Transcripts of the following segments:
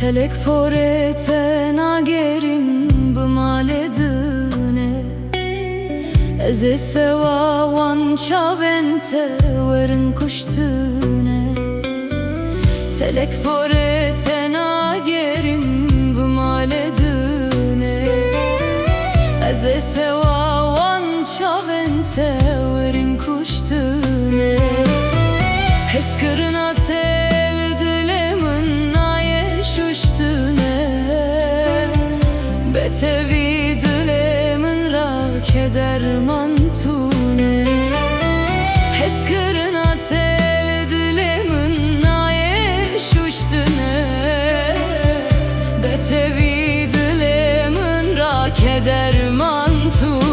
Telek porete nagerim bımaledine Eze seva wan çavente verin kuştune Telek porete nagerim bımaledine Eze seva wan çavente verin kuştune Heskırına tel dilemin aye şuştune Betevi dilemin ra kederman tune Heskırına tel dilemin aye şuştune Betevi dilemin ra kederman tune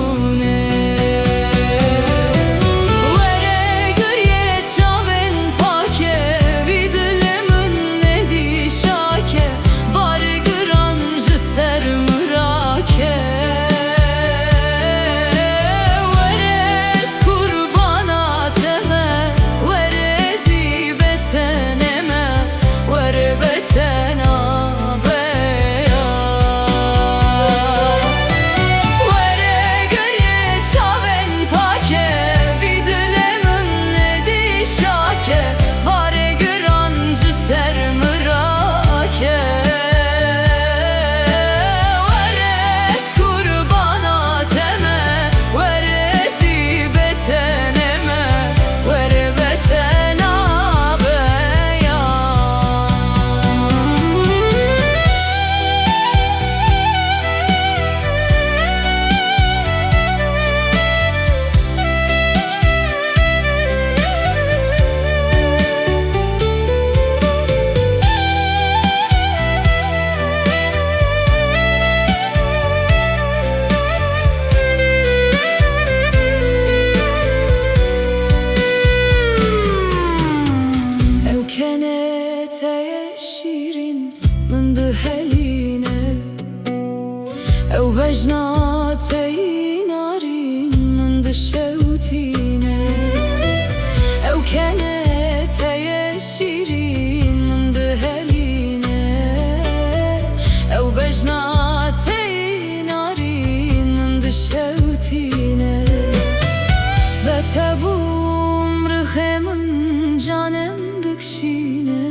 Şirin mındı heline Ev bejnate narin mındı şevtine Ev kenete şirin mındı heline Ev bejnate narin mındı şevtine Betebum rıhemin canem dikşine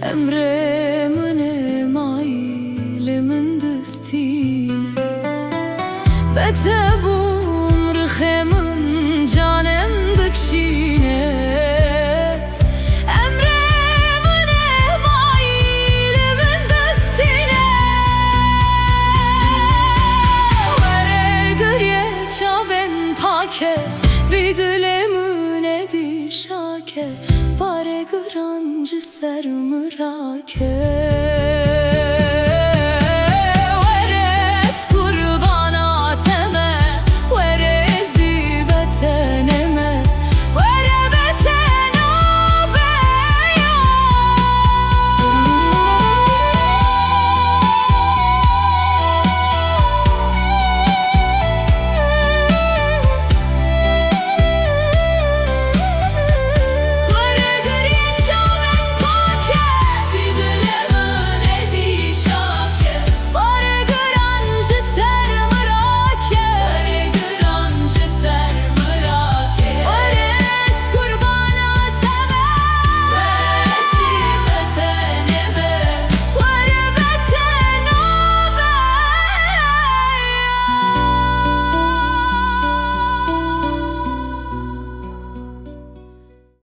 Emre mine maile min destine Betebum rıhemin canem dikşine Emre mine maile min destine Vere gırye çaven pake vidile mine dişake Pare gırancı sermırake